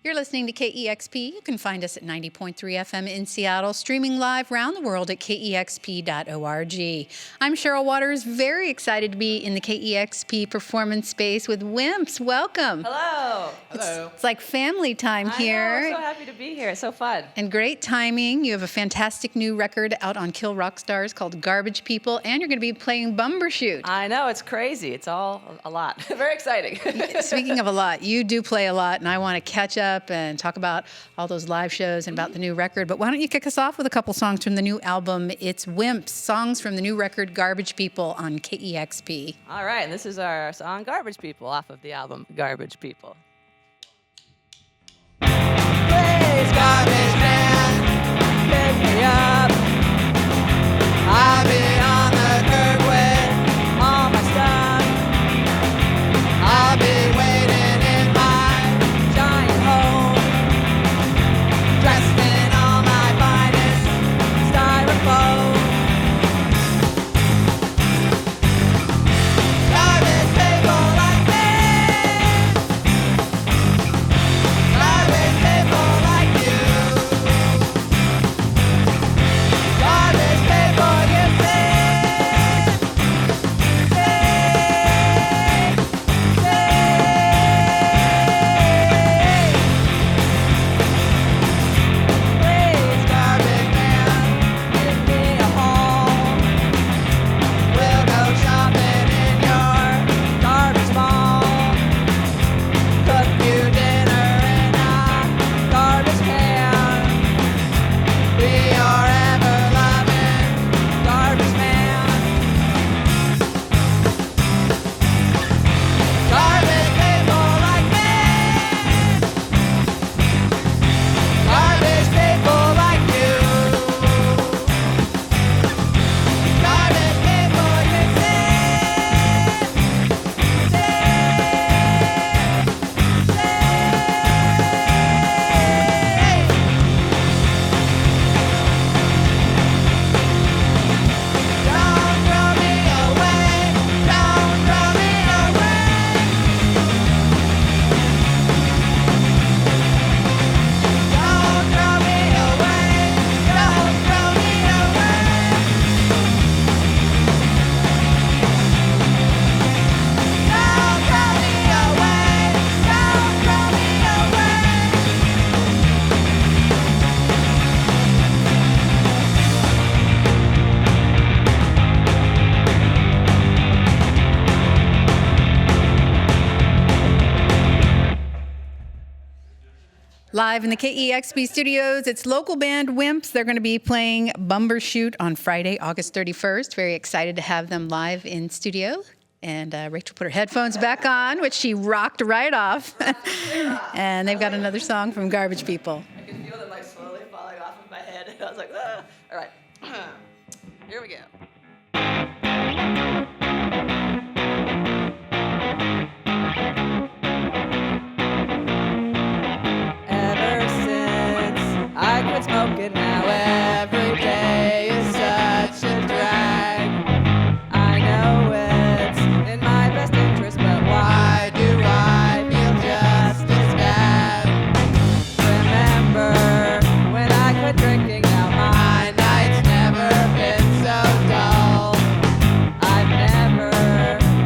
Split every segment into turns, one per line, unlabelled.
You're listening to KEXP. You can find us at 90.3 FM in Seattle, streaming live around the world at KEXP.org. I'm Cheryl Waters, very excited to be in the KEXP performance space with Wimps. Welcome.
Hello.
Hello.
It's like family time here.
I know, I'm so happy to be here. It's so fun.
And great timing. You have a fantastic new record out on Kill Rock Stars called Garbage People, and you're going to be playing Bumbershoot.
I know, it's crazy. It's all a lot. Very exciting.
Speaking of a lot, you do play a lot, and I want to catch up and talk about all those live shows and about the new record. But why don't you kick us off with a couple songs from the new album? It's Wimps, songs from the new record Garbage People on KEXP.
All right, and this is our song Garbage People off of the album Garbage People. Please, garbage man, pick me up. I've been on the curb with all my stuff. I'll be waiting in my giant home, dressed in all my finest styrofoam. Garbage people like me, garbage people like you, garbage people you see, please, garbage man, give me a home. We'll go shopping in your garbage mall. Cook you dinner in a garbage can. Be your ever-loving garbage man. Garbage people like me, garbage people like you, garbage people you Don't throw me away, don't throw me away. Don't throw me away, don't throw me away. Don't throw me away, don't throw me away.
Live in the KEXP studios, it's local band Wimps. They're going to be playing Bumbershoot on Friday, August 31st. Very excited to have them live in studio. And Rachel put her headphones back on, which she rocked right off. And they've got another song from Garbage People.
I can feel them like slowly falling off of my head. I was like, ah. All right. Here we go. Ever since I quit smoking, now every day is such a drag. I know it's in my best interest, but why do I feel just as bad? Remember when I quit drinking, now my nights never been so dull. I've never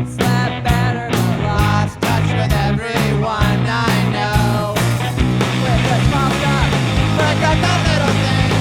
slept better, but lost touch with everyone I know. With the small stuff, forgot the little things.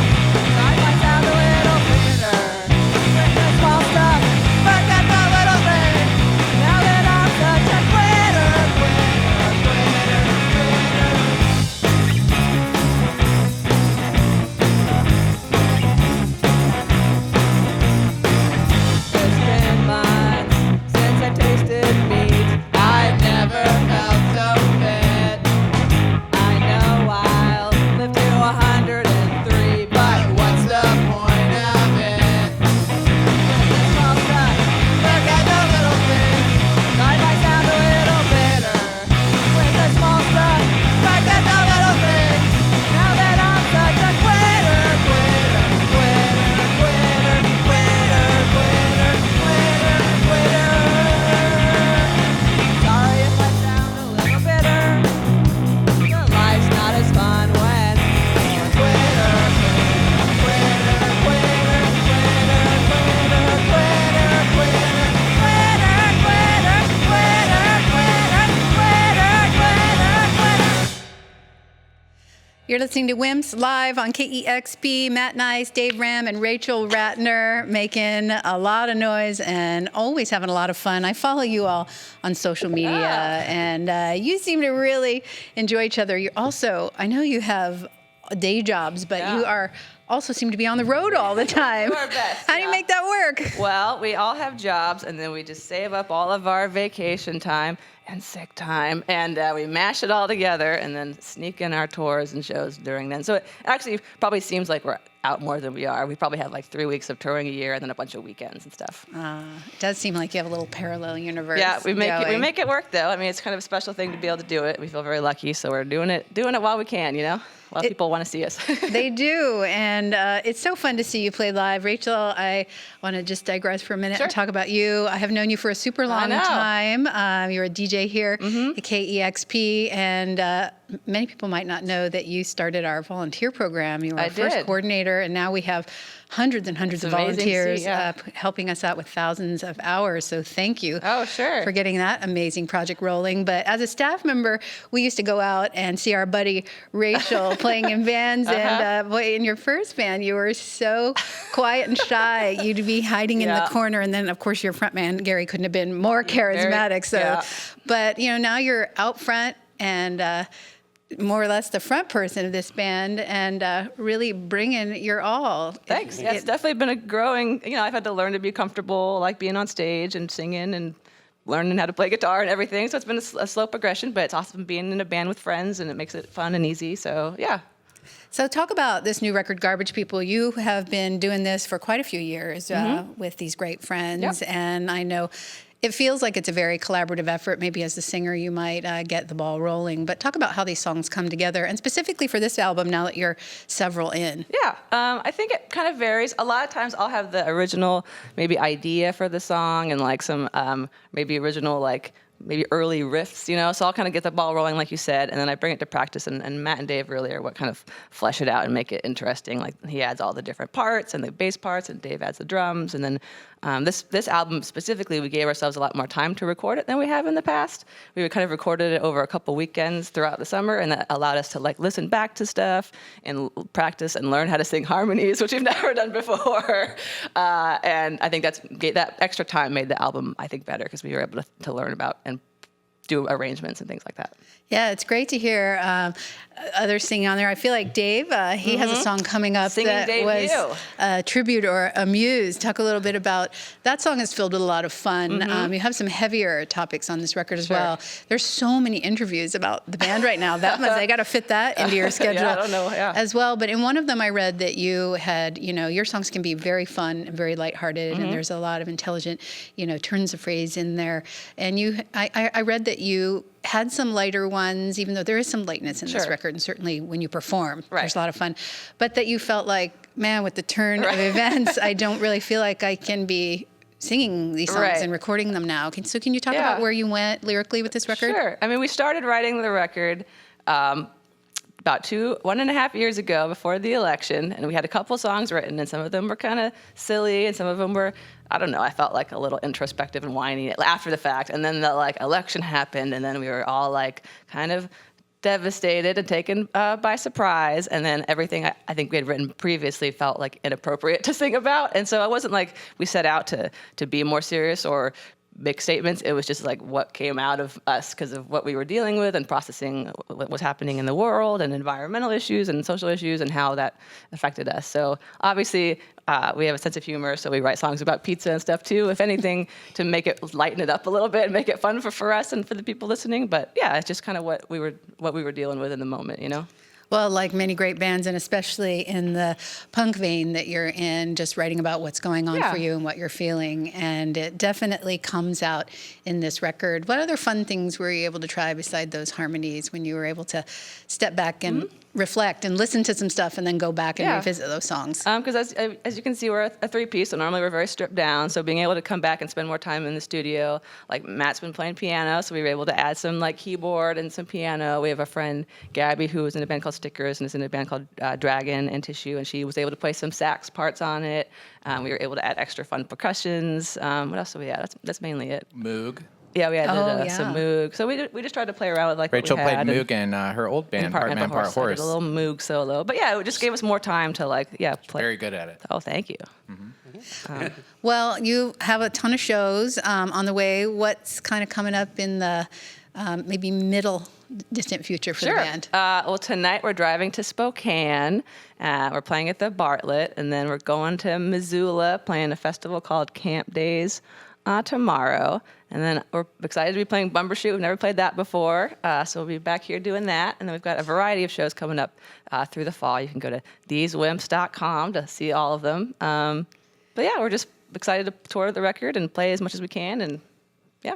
You're listening to Wimps live on KEXP. Matt Nice, Dave Ram, and Rachel Ratner making a lot of noise and always having a lot of fun. I follow you all on social media, and you seem to really enjoy each other. You're also, I know you have day jobs, but you are also seem to be on the road all the time.
Do our best.
How do you make that work?
Well, we all have jobs, and then we just save up all of our vacation time and sick time, and we mash it all together and then sneak in our tours and shows during then. So it actually probably seems like we're out more than we are. We probably have like 3 weeks of touring a year and then a bunch of weekends and stuff.
It does seem like you have a little parallel universe.
Yeah, we make
going.
it work though. I mean, it's kind of a special thing to be able to do it. We feel very lucky, so we're doing it while we can, you know? While people want to see us.
They do, and it's so fun to see you play live. Rachel, I want to just digress for a minute and talk about you. I have known you for a super long time. You're a DJ here at KEXP, and many people might not know that you started our volunteer program. You were our first coordinator, and now we have hundreds and hundreds of volunteers helping us out with thousands of hours. So thank you for getting that amazing project rolling. But as a staff member, we used to go out and see our buddy Rachel playing in bands. And boy, in your first band, you were so quiet and shy. You'd be hiding in the corner. And then, of course, your front man, Gary, couldn't have been more charismatic. But, you know, now you're out front and more or less the front person of this band and really bringing your all.
Thanks. Yeah, it's definitely been a growing, you know, I've had to learn to be comfortable, like being on stage and singing and learning how to play guitar and everything. So it's been a slow progression, but it's awesome being in a band with friends and it makes it fun and easy. So, yeah.
So talk about this new record, Garbage People. You have been doing this for quite a few years with these great friends. And I know it feels like it's a very collaborative effort. Maybe as the singer, you might get the ball rolling. But talk about how these songs come together, and specifically for this album, now that you're several in.
Yeah, I think it kind of varies. A lot of times I'll have the original maybe idea for the song and like some maybe original like maybe early riffs, you know, so I'll kind of get the ball rolling, like you said, and then I bring it to practice, and Matt and Dave really are what kind of flesh it out and make it interesting. Like, he adds all the different parts and the bass parts, and Dave adds the drums, and then this album specifically, we gave ourselves a lot more time to record it than we have in the past. We kind of recorded it over a couple weekends throughout the summer, and that allowed us to like listen back to stuff and practice and learn how to sing harmonies, which we've never done before. And I think that extra time made the album, I think, better because we were able to learn about and do arrangements and things like that.
Yeah, it's great to hear others singing on there. I feel like Dave, he has a song coming up that was a tribute or a muse. Talk a little bit about, that song is filled with a lot of fun. You have some heavier topics on this record as well. There's so many interviews about the band right now. That I got to fit that into your schedule as well. But in one of them I read that you had, you know, your songs can be very fun and very lighthearted, and there's a lot of intelligent, you know, turns of phrase in there. And I read that you had some lighter ones, even though there is some lightness in this record, and certainly when you perform, there's a lot of fun. But that you felt like, man, with the turn of events, I don't really feel like I can be singing these songs and recording them now. So can you talk about where you went lyrically with this record?
Sure. I mean, we started writing the record about 1.5 years ago before the election, and we had a couple songs written, and some of them were kind of silly, and some of them were, I don't know, I felt like a little introspective and whiny after the fact. And then the like election happened, and then we were all like kind of devastated and taken by surprise. And then everything I think we had written previously felt like inappropriate to sing about. And so it wasn't like we set out to be more serious or make statements. It was just like what came out of us because of what we were dealing with and processing what was happening in the world and environmental issues and social issues and how that affected us. So obviously we have a sense of humor, so we write songs about pizza and stuff too, if anything, to make it lighten it up a little bit and make it fun for us and for the people listening. But yeah, it's just kind of what we were dealing with in the moment, you know?
Well, like many great bands, and especially in the punk vein that you're in, just writing about what's going on for you and what you're feeling. And it definitely comes out in this record. What other fun things were you able to try beside those harmonies when you were able to step back and reflect and listen to some stuff and then go back and revisit those songs?
Because as you can see, we're a three-piece, so normally we're very stripped down. So being able to come back and spend more time in the studio, like Matt's been playing piano, so we were able to add some like keyboard and some piano. We have a friend, Gabby, who was in a band called Stickers and is in a band called Dragon and Tissue, and she was able to play some sax parts on it. We were able to add extra fun percussions. What else do we add? That's mainly it.
Moog.
Yeah, we had
Oh,
some
yeah.
Moog. So we just tried to play around with like
Rachel
what we
played
had.
Moog in her old band, Part Man, Part
I
Horse.
did a little Moog solo. But yeah, it just gave us more time to play.
Very good at it.
Oh, thank you.
Well, you have a ton of shows on the way. What's kind of coming up in the maybe middle distant future for the band?
Well, tonight we're driving to Spokane. We're playing at the Bartlett, and then we're going to Missoula, playing a festival called Camp Days tomorrow. And then we're excited to be playing Bumbershoot. We've never played that before, so we'll be back here doing that. And then we've got a variety of shows coming up through the fall. You can go to thesewimps.com to see all of them. But yeah, we're just excited to tour the record and play as much as we can, and yeah.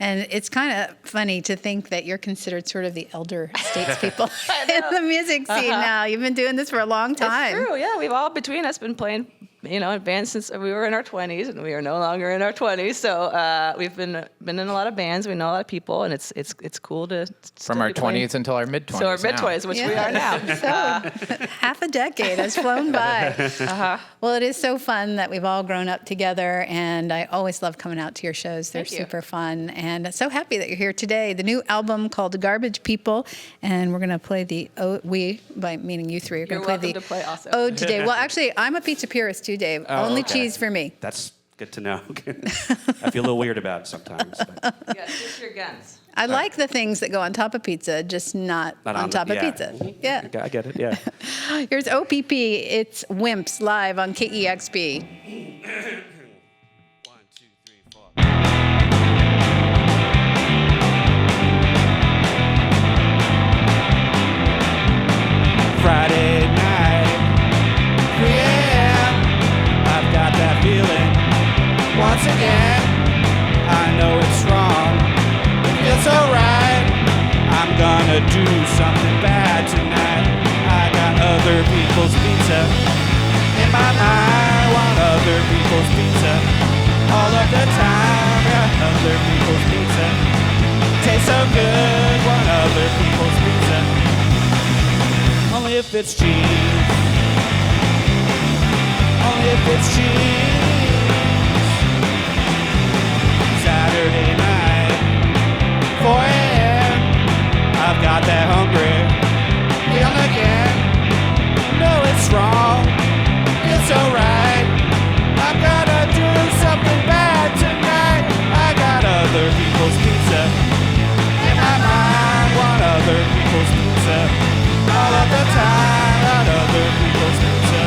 And it's kind of funny to think that you're considered sort of the elder statespeople in the music scene now. You've been doing this for a long time.
It's true, yeah. We've all, between us, been playing, in bands since we were in our 20s, and we are no longer in our 20s. So we've been in a lot of bands. We know a lot of people, and it's cool to
From our 20s until our mid-20s.
So our mid-20s, which we are now.
So half a decade has flown by. Well, it is so fun that we've all grown up together, and I always love coming out to your shows. They're
Thank you.
super fun, and so happy that you're here today. The new album called Garbage People, and we're going to play we, by meaning you three, are going
You're
to play
welcome
the
to play also.
Ode today. Well, actually, I'm a pizza purist too, Dave. Only
okay.
cheese for me.
That's good to know. I feel a little weird about it sometimes. But
Yeah, just your guns.
I like the things that go on top of pizza, just not on top of pizza. Yeah.
I get it, yeah.
Here's O.P.P. It's Wimps live on KEXP.
1, 2, 3, 4. Friday night, 3 a.m. I've got that feeling. Once again, I know it's wrong. It feels so right. I'm gonna do something bad tonight. I got other people's pizza in my mind. Want other people's pizza all of the time. Got other people's pizza. Tastes so good. Want other people's pizza. Only if it's cheese. Only if it's cheese. Saturday night, 4 a.m. I've got that hungry feeling again. No, it's wrong. It's alright. I've gotta do something bad tonight. I got other people's pizza in my mind. Want other people's pizza all of the time. Got other people's pizza.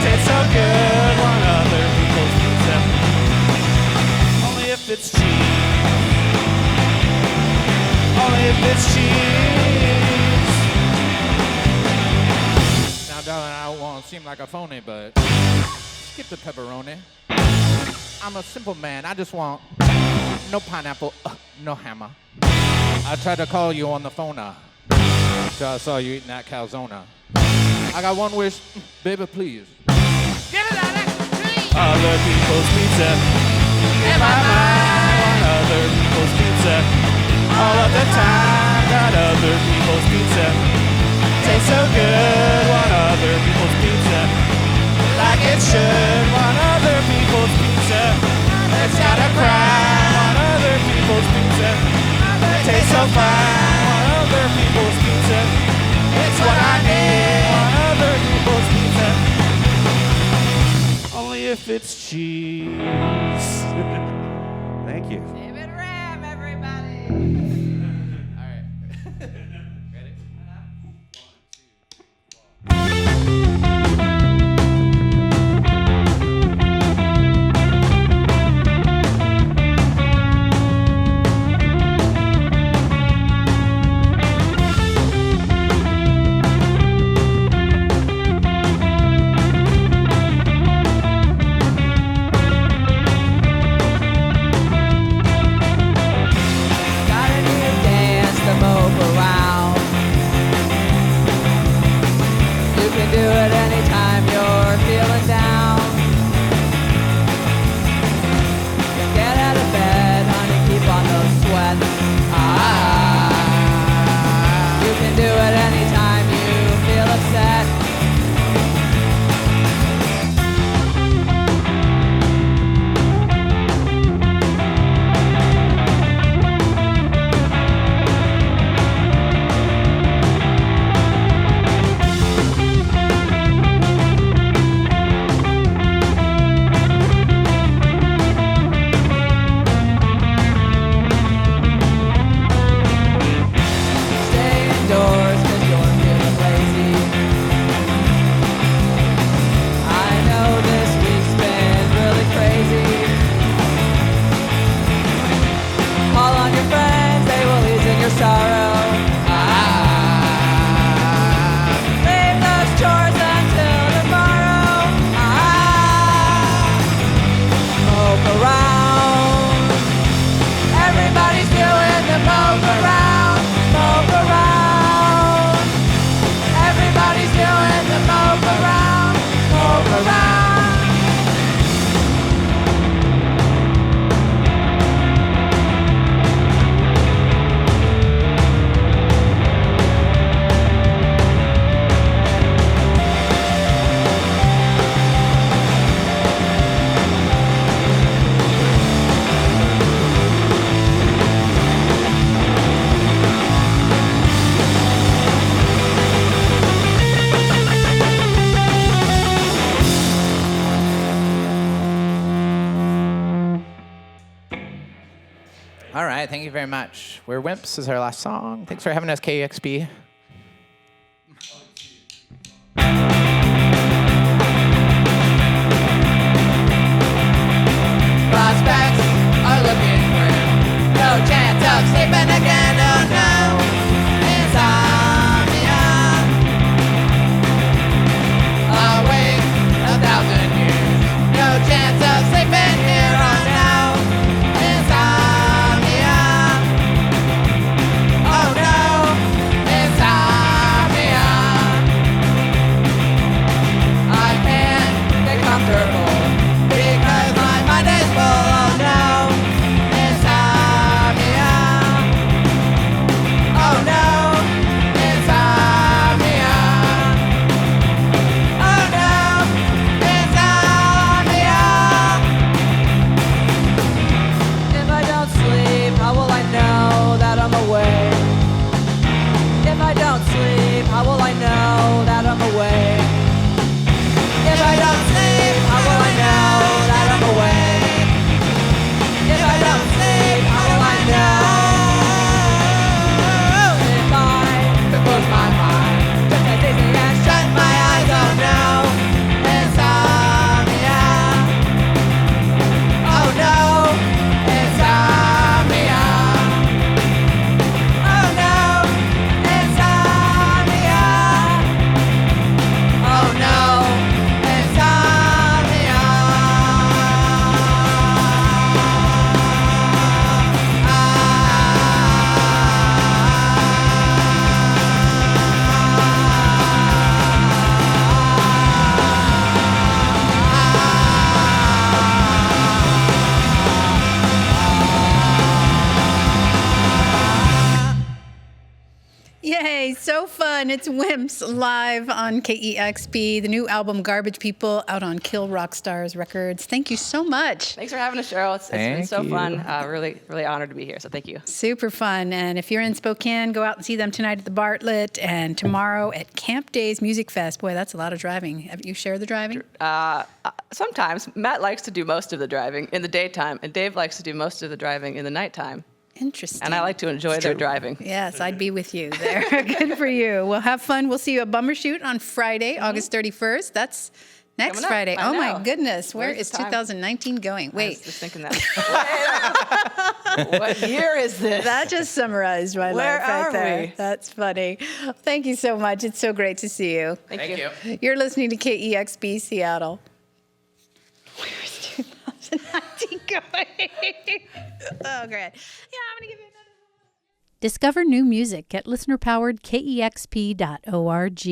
Tastes so good. Want other people's pizza. Only if it's cheese. Only if it's cheese.
Now, darling, I won't seem like a phony, but skip the pepperoni. I'm a simple man. I just want no pineapple, no hammer. I tried to call you on the phone, so I saw you eating that calzone. I got one wish, baby, please. Give it that extra cheese!
Other people's pizza in my mind. Other people's pizza all of the time. Got other people's pizza. Tastes so good. Want other people's pizza like it should. Want other people's pizza. It's gotta cry. Want other people's pizza. Tastes so fine. Want other people's pizza. It's what I need. Want other people's pizza. Only if it's cheese. Thank you.
David Ram, everybody.
All right. Ready?
Got a new dance, the Mope Around.
right, thank you very much. We're Wimps. This is our last song. Thanks for having us, KEXP.
Prospects are looking grim. No chance of sleeping again, oh no. Insomnia. Awake 1,000 years. No chance of sleeping here, oh no. Insomnia. Oh no. Insomnia. I can't get comfortable because my mind is full, oh no. Insomnia. Oh no. Insomnia. Oh no. Insomnia. If I don't sleep, how will I know that I'm awake? If I don't sleep, how will I know that I'm awake? If I don't sleep, how will I know that I'm awake? If I don't sleep, how will I know? If I could close my mind, just as easy as shut my eyes, oh no. Insomnia. Oh no. Insomnia. Oh no. Insomnia. Oh no.
Yay, so fun. It's Wimps live on KEXP, the new album Garbage People out on Kill Rock Stars Records. Thank you so much.
Thanks for having us, Cheryl. It's been so fun. Really, really honored to be here. So thank you.
Super fun. And if you're in Spokane, go out and see them tonight at the Bartlett and tomorrow at Camp Days Music Fest. Boy, that's a lot of driving. Have you shared the driving?
Sometimes Matt likes to do most of the driving in the daytime, and Dave likes to do most of the driving in the nighttime.
Interesting.
And I like to enjoy their driving.
Yes, I'd be with you there. Good for you. Well, have fun. We'll see you at Bumbershoot on Friday, August 31st. That's next
Coming up.
Friday.
I
Oh, my
know.
goodness. Where
Where's
is
the time?
2019 going?
I was
Wait,
just thinking that. What year is this?
that just summarized my
Where
life right
are
there.
we?
That's funny. Thank you so much. It's so great to see you.
Thank you.
You're listening to KEXP Seattle. Where's 2019 going? Oh, great. Yeah, I'm going to give you another. Discover new music at listenerpowered KEXP.org.